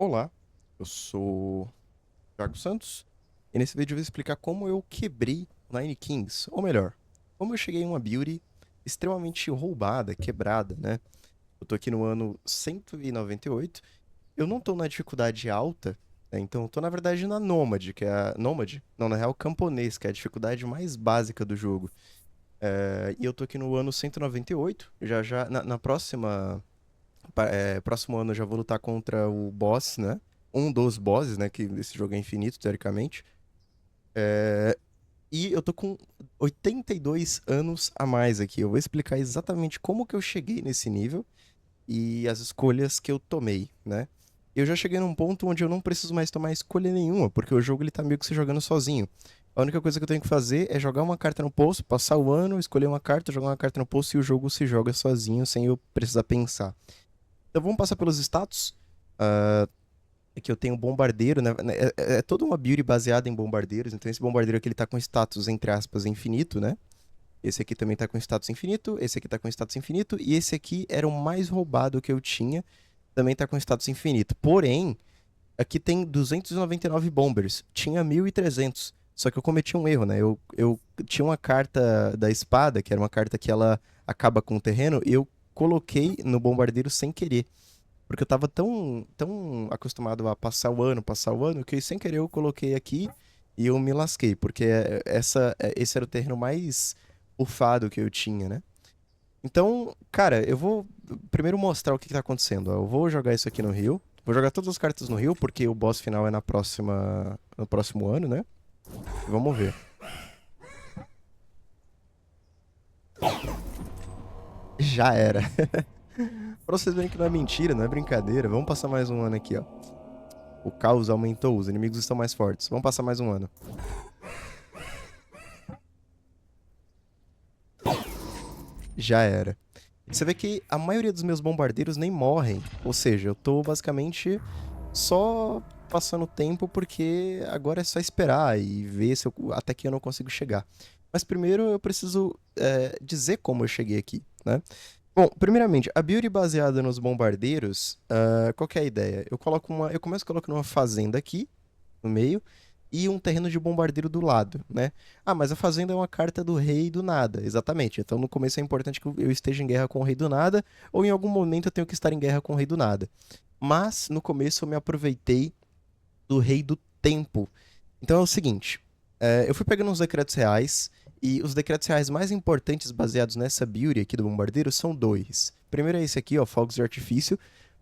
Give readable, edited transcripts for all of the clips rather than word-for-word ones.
Olá, eu sou o Thiago Santos e nesse vídeo eu vou explicar como eu quebrei o Nine Kings, ou melhor, como eu cheguei em uma build extremamente roubada, quebrada, né? Eu tô aqui no ano 198, eu não tô na dificuldade alta, né? Então eu tô na verdade na Nômade, que é a... Nômade? Não, na real Camponês, que é a dificuldade mais básica do jogo. E eu tô aqui no ano 198, já já, na próxima próximo ano eu já vou lutar contra o boss, né? Um dos bosses, né? Que esse jogo é infinito, teoricamente. E eu tô com 82 anos a mais aqui. Eu vou explicar exatamente como que eu cheguei nesse nível e as escolhas que eu tomei, né? Eu já cheguei num ponto onde eu não preciso mais tomar escolha nenhuma, porque o jogo ele tá meio que se jogando sozinho. A única coisa que eu tenho que fazer é jogar uma carta no poço, passar o ano, escolher uma carta, jogar uma carta no poço e o jogo se joga sozinho sem eu precisar pensar. Então vamos passar pelos status. É que eu tenho bombardeiro, né? É toda uma build baseada em bombardeiros. Então esse bombardeiro aqui ele tá com status, entre aspas, infinito, né? Esse aqui também tá com status infinito, esse aqui tá com status infinito, e esse aqui era o mais roubado que eu tinha, também tá com status infinito. Porém, aqui tem 299 bombers, tinha 1.300. Só que eu cometi um erro, né? Eu tinha uma carta da espada, que era uma carta que ela acaba com o terreno, e eu coloquei no bombardeiro sem querer. Porque eu tava tão acostumado a passar o ano, que sem querer eu coloquei aqui e eu me lasquei, porque esse era o terreno mais bufado que eu tinha, né? Então, cara, eu vou primeiro mostrar o que tá acontecendo. Ó. Eu vou jogar isso aqui no Rio. Vou jogar todas as cartas no Rio, porque o boss final é no próximo ano, né? E vamos ver. Já era. Pra vocês verem que não é mentira, não é brincadeira. Vamos passar mais um ano aqui, ó. O caos aumentou, os inimigos estão mais fortes. Vamos passar mais um ano. Já era. Você vê que a maioria dos meus bombardeiros nem morrem. Ou seja, eu tô basicamente só passando tempo porque agora é só esperar e ver se até que eu não consigo chegar. Mas primeiro eu preciso dizer como eu cheguei aqui, né? Bom, primeiramente, a build baseada nos bombardeiros, qual que é a ideia? Eu começo colocando uma fazenda aqui, no meio, e um terreno de bombardeiro do lado, né? Ah, mas a fazenda é uma carta do rei do nada, exatamente. Então no começo é importante que eu esteja em guerra com o rei do nada, ou em algum momento eu tenho que estar em guerra com o rei do nada. Mas no começo eu me aproveitei do rei do tempo. Então é o seguinte, eu fui pegando uns decretos reais, e os decretos reais mais importantes baseados nessa build aqui do bombardeiro são dois. Primeiro é esse aqui, ó, Fogos de Artifício.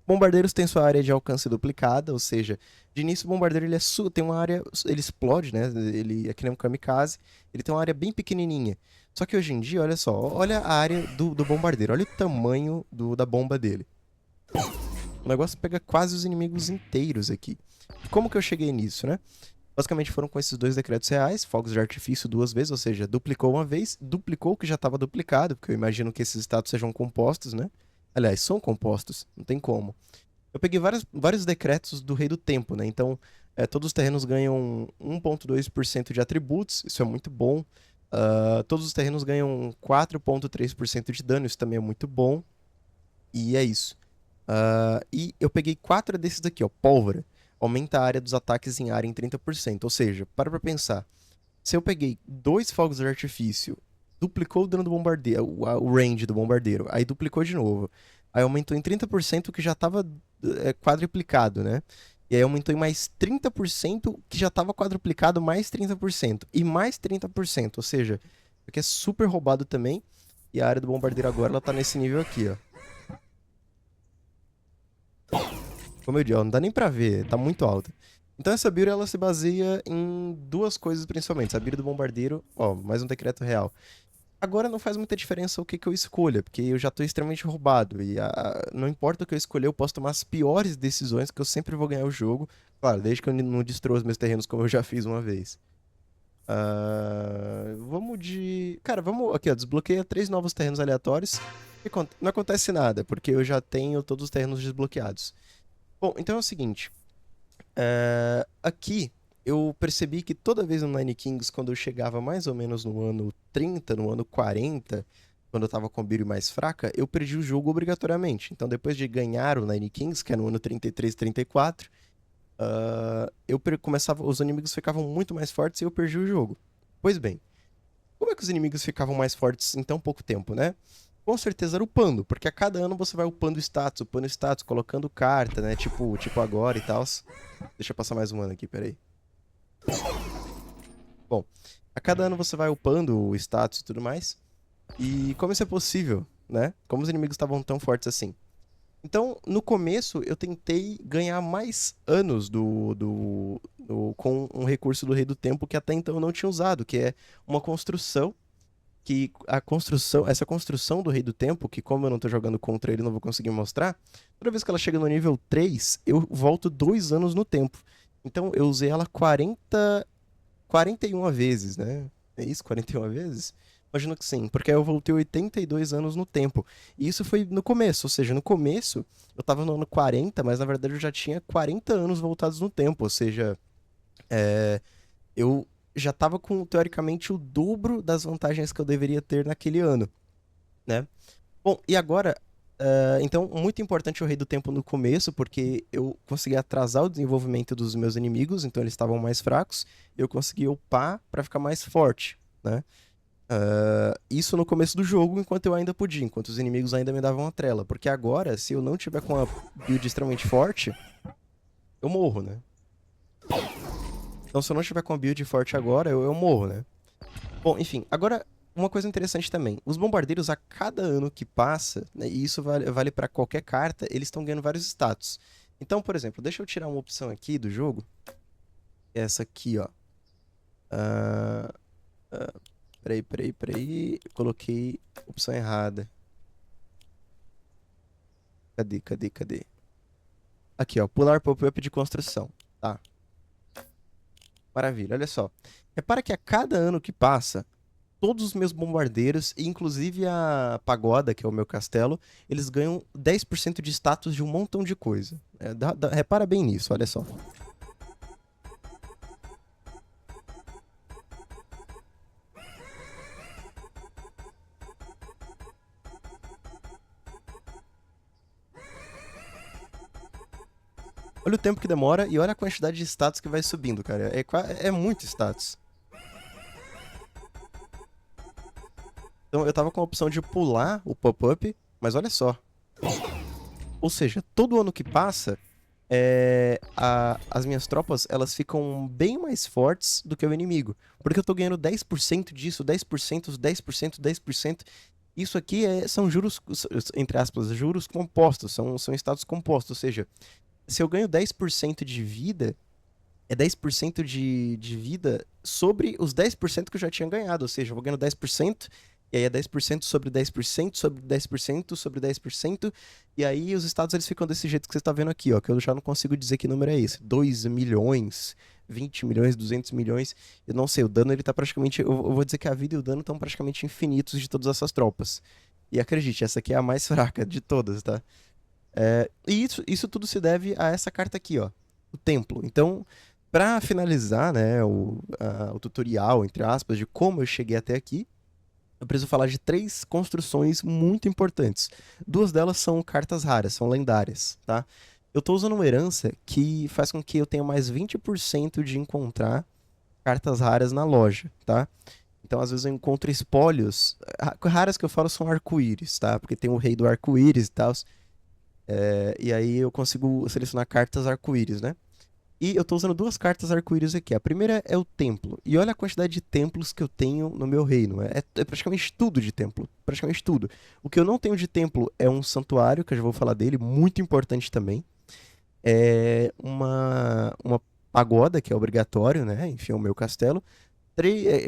Bombardeiros têm sua área de alcance duplicada, ou seja, de início o bombardeiro tem uma área, ele explode, né? Ele é que nem um kamikaze, ele tem uma área bem pequenininha. Só que hoje em dia, olha só, olha a área do bombardeiro, olha o tamanho da bomba dele. O negócio pega quase os inimigos inteiros aqui. Como que eu cheguei nisso, né? Basicamente foram com esses dois decretos reais, fogos de artifício duas vezes, ou seja, duplicou uma vez, duplicou o que já estava duplicado, porque eu imagino que esses status sejam compostos, né? Aliás, são compostos, não tem como. Eu peguei vários decretos do Rei do Tempo, né? Então, todos os terrenos ganham 1,2% de atributos, isso é muito bom. Todos os terrenos ganham 4,3% de dano, isso também é muito bom. E é isso. E eu peguei quatro desses daqui, ó, pólvora. Aumenta a área dos ataques em área em 30%. Ou seja, para pra pensar. Se eu peguei dois fogos de artifício, duplicou o dano do bombardeiro, o range do bombardeiro, aí duplicou de novo. Aí aumentou em 30% o que já estava quadruplicado, né? E aí aumentou em mais 30% que já estava quadruplicado, mais 30%. E mais 30%, ou seja, porque é super roubado também. E a área do bombardeiro agora ela tá nesse nível aqui, ó. Como eu disse, ó, não dá nem pra ver, tá muito alta. Então essa build ela se baseia em duas coisas principalmente. A build do bombardeiro, ó, mais um decreto real. Agora não faz muita diferença o que, que eu escolha, porque eu já tô extremamente roubado. E não importa o que eu escolher, eu posso tomar as piores decisões que eu sempre vou ganhar o jogo. Claro, desde que eu não destrua os meus terrenos como eu já fiz uma vez. Vamos de. Cara, vamos. Aqui, ó, desbloqueia três novos terrenos aleatórios. E não acontece nada, porque eu já tenho todos os terrenos desbloqueados. Bom, então é o seguinte. Aqui eu percebi que toda vez no Nine Kings, quando eu chegava mais ou menos no ano 30, no ano 40, quando eu tava com a build mais fraca, eu perdi o jogo obrigatoriamente. Então depois de ganhar o Nine Kings, que é no ano 33, 34, começava, os inimigos ficavam muito mais fortes e eu perdi o jogo. Pois bem, como é que os inimigos ficavam mais fortes em tão pouco tempo, né? Com certeza era upando, porque a cada ano você vai upando status, colocando carta, né? Tipo agora e tal. Deixa eu passar mais um ano aqui, peraí. Bom, a cada ano você vai upando o status e tudo mais. E como isso é possível, né? Como os inimigos estavam tão fortes assim? Então, no começo, eu tentei ganhar mais anos com um recurso do Rei do Tempo que até então eu não tinha usado, que é uma construção. Essa construção do Rei do Tempo, que como eu não tô jogando contra ele, não vou conseguir mostrar, toda vez que ela chega no nível 3 eu volto 2 anos no tempo. Então, eu usei ela 41 vezes, né? É isso, 41 vezes? Imagino que sim, porque aí eu voltei 82 anos no tempo. E isso foi no começo, ou seja, no começo eu tava no ano 40, mas na verdade eu já tinha 40 anos voltados no tempo, ou seja, eu já tava com, teoricamente, o dobro das vantagens que eu deveria ter naquele ano, né? Bom, e agora, então, muito importante o Rei do Tempo no começo, porque eu consegui atrasar o desenvolvimento dos meus inimigos, então eles estavam mais fracos, eu consegui upar pra ficar mais forte, né? Isso no começo do jogo, enquanto eu ainda podia, enquanto os inimigos ainda me davam a trela. Porque agora, se eu não tiver com a build extremamente forte, eu morro, né? Então, se eu não tiver com a build forte agora, eu morro, né? Bom, enfim, agora, uma coisa interessante também. Os bombardeiros, a cada ano que passa, né, e isso vale para qualquer carta, eles estão ganhando vários status. Então, por exemplo, deixa eu tirar uma opção aqui do jogo. Essa aqui, ó. Ah, peraí. Eu coloquei opção errada. Cadê? Aqui, ó. Pular pop-up de construção. Tá. Maravilha, olha só. Repara que a cada ano que passa, todos os meus bombardeiros, inclusive a pagoda, que é o meu castelo, eles ganham 10% de status de um montão de coisa. Repara bem nisso, olha só. Olha o tempo que demora e olha a quantidade de status que vai subindo, cara. É muito status. Então eu tava com a opção de pular o pop-up, mas olha só. Ou seja, todo ano que passa, as minhas tropas elas ficam bem mais fortes do que o inimigo. Porque eu tô ganhando 10% disso, 10%, 10%, 10%. Isso aqui são juros, entre aspas, juros compostos, são estados compostos. Ou seja, se eu ganho 10% de vida, é 10% de vida sobre os 10% que eu já tinha ganhado. Ou seja, eu vou ganhando 10%, e aí é 10% sobre 10%, sobre 10%, sobre 10%, e aí os estados eles ficam desse jeito que você está vendo aqui, ó, que eu já não consigo dizer que número é esse. 2 milhões, 20 milhões, 200 milhões, eu não sei, o dano ele tá praticamente, eu vou dizer que a vida e o dano estão praticamente infinitos de todas essas tropas. E acredite, essa aqui é a mais fraca de todas, tá? E isso tudo se deve a essa carta aqui, ó, o Templo. Então, para finalizar, né, o tutorial, entre aspas, de como eu cheguei até aqui, eu preciso falar de 3 construções muito importantes. 2 delas são cartas raras, são lendárias, tá? Eu tô usando uma herança que faz com que eu tenha mais 20% de encontrar cartas raras na loja, tá? Então, às vezes eu encontro espólios. Raras que eu falo são arco-íris, tá? Porque tem o rei do arco-íris e tal. E aí eu consigo selecionar cartas arco-íris, né? E eu tô usando 2 cartas arco-íris aqui. A primeira é o templo. E olha a quantidade de templos que eu tenho no meu reino. É praticamente tudo de templo. Praticamente tudo. O que eu não tenho de templo é um santuário, que eu já vou falar dele, muito importante também. É uma pagoda, que é obrigatório, né? Enfim, é o meu castelo.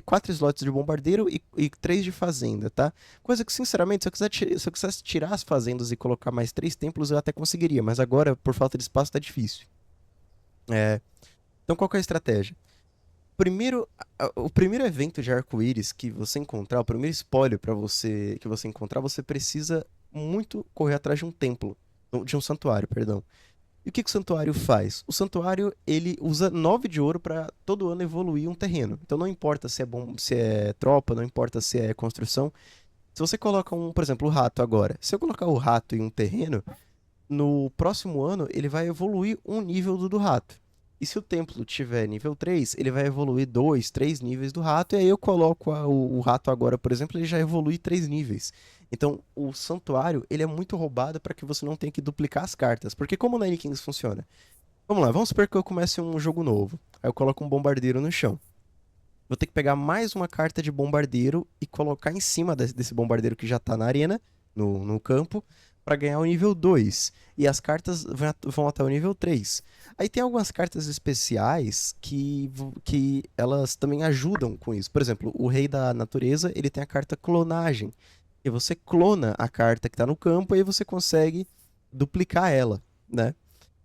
4 slots de bombardeiro e 3 de fazenda, tá? Coisa que, sinceramente, se eu quisesse tirar as fazendas e colocar mais 3 templos, eu até conseguiria. Mas agora, por falta de espaço, tá difícil. Então, qual que é a estratégia? O primeiro evento de arco-íris que você encontrar, o primeiro espólio que você encontrar, você precisa muito correr atrás de um templo, de um santuário, perdão. E o que o santuário faz? O santuário, ele usa 9 de ouro para todo ano evoluir um terreno. Então não importa se é bom, se é tropa, não importa se é construção. Se você coloca por exemplo, o rato agora. Se eu colocar o rato em um terreno, no próximo ano ele vai evoluir um nível do rato. E se o templo tiver nível 3, ele vai evoluir 2, 3 níveis do rato. E aí eu coloco o rato agora, por exemplo, ele já evolui 3 níveis. Então, o santuário, ele é muito roubado para que você não tenha que duplicar as cartas. Porque como o Nine Kings funciona? Vamos lá, vamos supor que eu comece um jogo novo. Aí eu coloco um bombardeiro no chão. Vou ter que pegar mais uma carta de bombardeiro e colocar em cima desse bombardeiro que já tá na arena, no campo, para ganhar o nível 2. E as cartas vão até o nível 3. Aí tem algumas cartas especiais que elas também ajudam com isso. Por exemplo, o Rei da Natureza, ele tem a carta Clonagem. E você clona a carta que tá no campo e aí você consegue duplicar ela, né?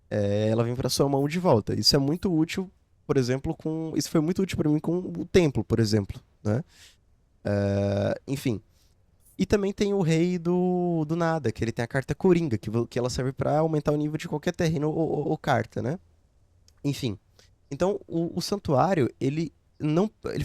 Ela vem para sua mão de volta. Isso é muito útil, por exemplo, isso foi muito útil para mim com o templo, por exemplo, né? Enfim. E também tem o rei do nada, que ele tem a carta Coringa, que ela serve para aumentar o nível de qualquer terreno ou carta, né? Enfim. Então, o santuário, ele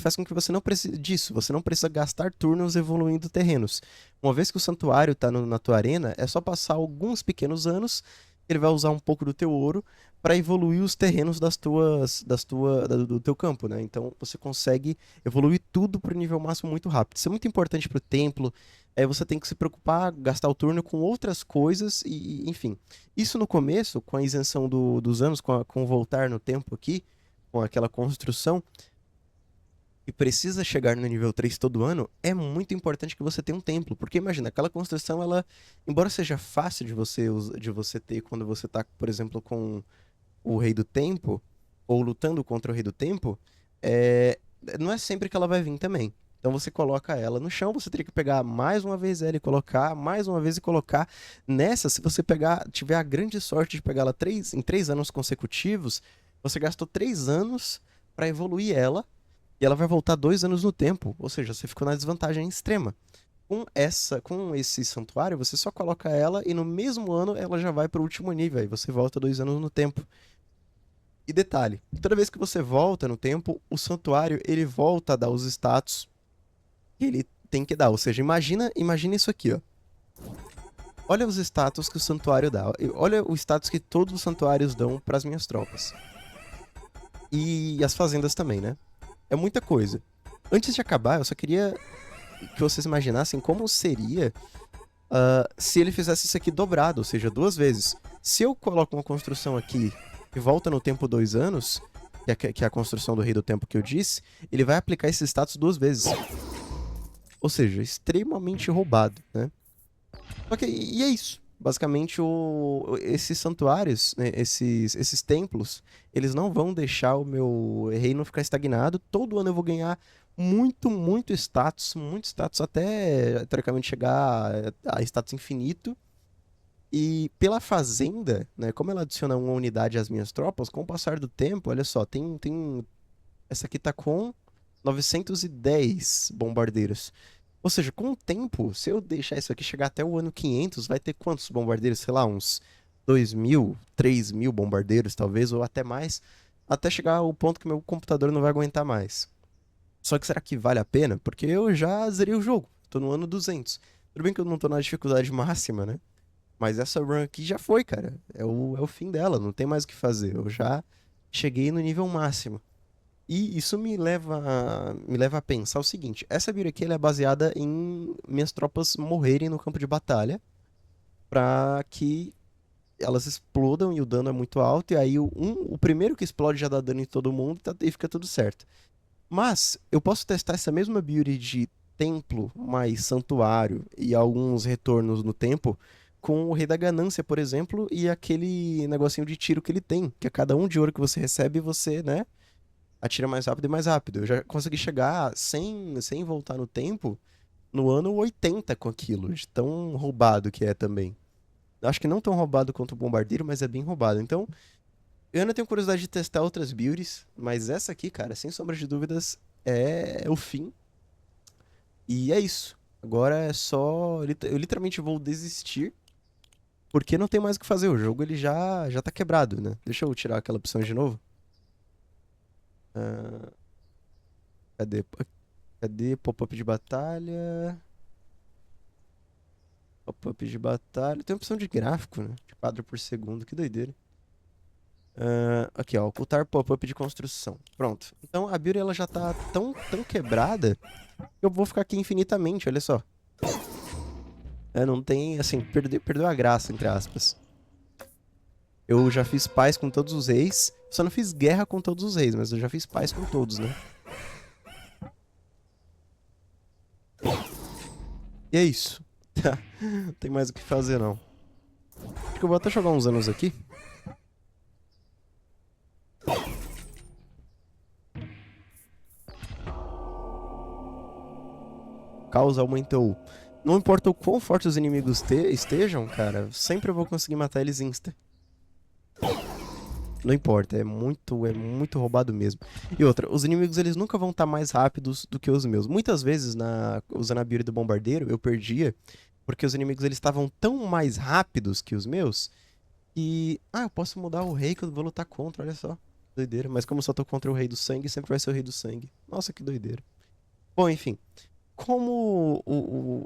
faz com que você não precise disso, você não precisa gastar turnos evoluindo terrenos. Uma vez que o santuário está na tua arena, é só passar alguns pequenos anos, ele vai usar um pouco do teu ouro para evoluir os terrenos do teu campo, né? Então você consegue evoluir tudo para o nível máximo muito rápido. Isso é muito importante para o templo. Você tem que se preocupar, gastar o turno com outras coisas enfim. Isso no começo, com a isenção dos anos, com o voltar no tempo aqui, com aquela construção, e precisa chegar no nível 3 todo ano, é muito importante que você tenha um templo. Porque imagina, aquela construção, ela, embora seja fácil de você ter quando você tá, por exemplo, com o Rei do Tempo, ou lutando contra o Rei do Tempo, é, não é sempre que ela vai vir também. Então você coloca ela no chão, você teria que pegar mais uma vez ela e colocar, mais uma vez e colocar. Nessa, se você tiver a grande sorte de pegar ela em 3 anos consecutivos, você gastou 3 anos para evoluir ela, e ela vai voltar 2 anos no tempo. Ou seja, você ficou na desvantagem extrema. Com esse santuário, você só coloca ela e no mesmo ano ela já vai para o último nível. Aí você volta 2 anos no tempo. E detalhe, toda vez que você volta no tempo, o santuário ele volta a dar os status que ele tem que dar. Ou seja, imagina isso aqui, ó. Olha os status que o santuário dá. Olha o status que todos os santuários dão para as minhas tropas. E as fazendas também, né? É muita coisa. Antes de acabar, eu só queria que vocês imaginassem como seria se ele fizesse isso aqui dobrado, ou seja, 2 vezes. Se eu coloco uma construção aqui e volta no tempo 2 anos, que é a construção do Rei do Tempo que eu disse, ele vai aplicar esse status 2 vezes. Ou seja, extremamente roubado, né? Só que, e é isso. Basicamente, esses santuários, né, esses templos, eles não vão deixar o meu reino ficar estagnado. Todo ano eu vou ganhar muito status, até teoricamente chegar a status infinito. E pela fazenda, né, como ela adiciona uma unidade às minhas tropas, com o passar do tempo, olha só, essa aqui tá com 910 bombardeiros. Ou seja, com o tempo, se eu deixar isso aqui chegar até o ano 500, vai ter quantos bombardeiros? Sei lá, uns 2.000, 3.000 bombardeiros, talvez, ou até mais, até chegar ao ponto que meu computador não vai aguentar mais. Só que será que vale a pena? Porque eu já zerei o jogo, tô no ano 200. Tudo bem que eu não tô na dificuldade máxima, né? Mas essa run aqui já foi, cara. É o fim dela, não tem mais o que fazer. Eu já cheguei no nível máximo. E isso me leva a pensar o seguinte: essa build aqui ela é baseada em minhas tropas morrerem no campo de batalha pra que elas explodam e o dano é muito alto. E aí o primeiro que explode já dá dano em todo mundo e fica tudo certo. Mas eu posso testar essa mesma build de templo mais santuário e alguns retornos no tempo com o Rei da Ganância, por exemplo, e aquele negocinho de tiro que ele tem, que a cada um de ouro que você recebe, você, né, atira mais rápido e mais rápido. Eu já consegui chegar sem voltar no tempo no ano 80 com aquilo, de tão roubado que é também. Acho que não tão roubado quanto o Bombardeiro, mas é bem roubado. Então, eu ainda tenho curiosidade de testar outras builds, mas essa aqui, cara, sem sombra de dúvidas, é o fim. E é isso. Agora é só. Eu literalmente vou desistir, porque não tem mais o que fazer. O jogo ele já tá quebrado, né? Deixa eu tirar aquela opção de novo. Ah, cadê? Cadê? Pop-up de batalha. Pop-up de batalha. Tem opção de gráfico, né? De quadro por segundo. Que doideira. Aqui, ó, ocultar pop-up de construção. Pronto. Então a build ela já tá tão quebrada que eu vou ficar aqui infinitamente, olha só. Não tem, assim, perdeu a graça, entre aspas. Eu já fiz paz com todos os reis, só não fiz guerra com todos os reis, mas eu já fiz paz com todos, né? E é isso. Não tem mais o que fazer, não. Acho que eu vou até jogar uns anos aqui. Caos aumentou. Não importa o quão fortes os inimigos estejam, cara, sempre eu vou conseguir matar eles insta. Não importa, é muito roubado mesmo. E outra, os inimigos eles nunca vão estar mais rápidos do que os meus. Muitas vezes, usando a build do bombardeiro, eu perdia, porque os inimigos eles estavam tão mais rápidos que os meus, que... Ah, eu posso mudar o rei que eu vou lutar contra, olha só. Doideira. Mas como eu só tô contra o rei do sangue, sempre vai ser o rei do sangue. Nossa, que doideira. Bom, enfim. Como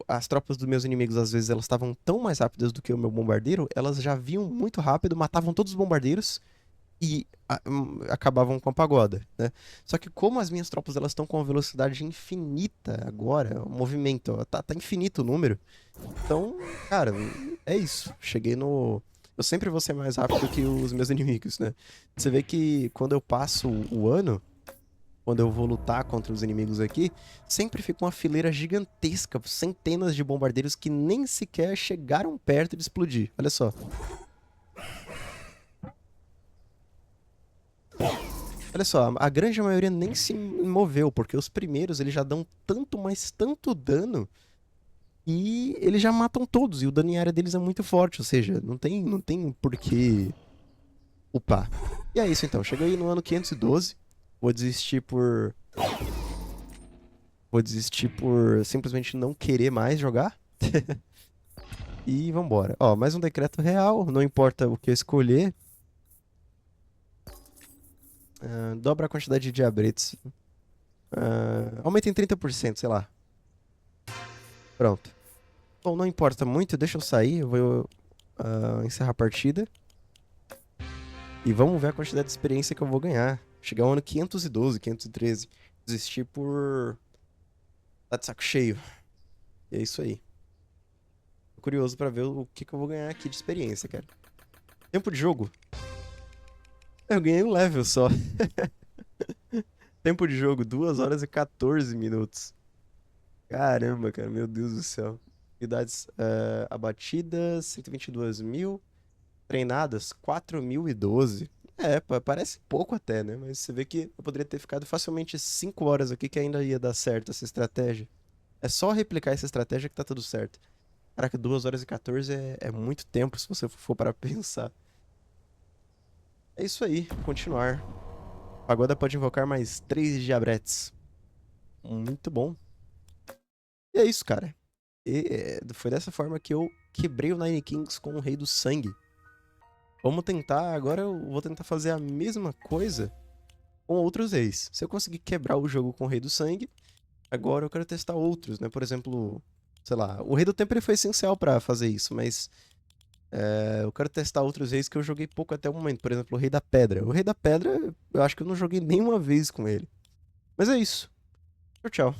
as tropas dos meus inimigos, às vezes, elas estavam tão mais rápidas do que o meu bombardeiro, elas já vinham muito rápido, matavam todos os bombardeiros e acabavam com a pagoda, né? Só que como as minhas tropas elas estão com uma velocidade infinita agora, o movimento, ó, tá infinito o número. Então, cara, é isso. Cheguei no... Eu sempre vou ser mais rápido que os meus inimigos, né? Você vê que quando eu passo o ano, quando eu vou lutar contra os inimigos aqui, sempre fica uma fileira gigantesca, centenas de bombardeiros que nem sequer chegaram perto de explodir. Olha só. Olha só, a grande maioria nem se moveu, porque os primeiros eles já dão tanto, mas tanto dano, e eles já matam todos, e o dano em área deles é muito forte, ou seja, não tem por que upar. E é isso então, cheguei no ano 512, vou desistir por... Vou desistir por simplesmente não querer mais jogar. E vambora. Ó, mais um decreto real, não importa o que eu escolher. Dobra a quantidade de diabretes. Aumenta em 30%, sei lá. Pronto. Bom, não importa muito, deixa eu sair, eu vou encerrar a partida. E vamos ver a quantidade de experiência que eu vou ganhar. Chegar ao ano 512, 513. Desistir por... Tá de saco cheio. E é isso aí. Tô curioso pra ver o que eu vou ganhar aqui de experiência, cara. Tempo de jogo. Eu ganhei um level só. Tempo de jogo, 2 horas e 14 minutos. Caramba, cara, meu Deus do céu. Unidades abatidas, 122 mil. Treinadas, 4.012. Parece pouco até, né? Mas você vê que eu poderia ter ficado facilmente 5 horas aqui que ainda ia dar certo essa estratégia. É só replicar essa estratégia que tá tudo certo. Caraca, 2 horas e 14 é muito tempo se você for para pensar. É isso aí, continuar. Pagoda pode invocar mais 3 diabretes. Muito bom. E é isso, cara. Foi dessa forma que eu quebrei o Nine Kings com o Rei do Sangue. Vamos tentar, agora eu vou tentar fazer a mesma coisa com outros reis. Se eu conseguir quebrar o jogo com o Rei do Sangue, agora eu quero testar outros, né? Por exemplo, sei lá, o Rei do Tempo ele foi essencial pra fazer isso, mas eu quero testar outros reis que eu joguei pouco até o momento. Por exemplo, o Rei da Pedra. O Rei da Pedra, eu acho que eu não joguei nenhuma vez com ele. Mas é isso. Tchau, tchau.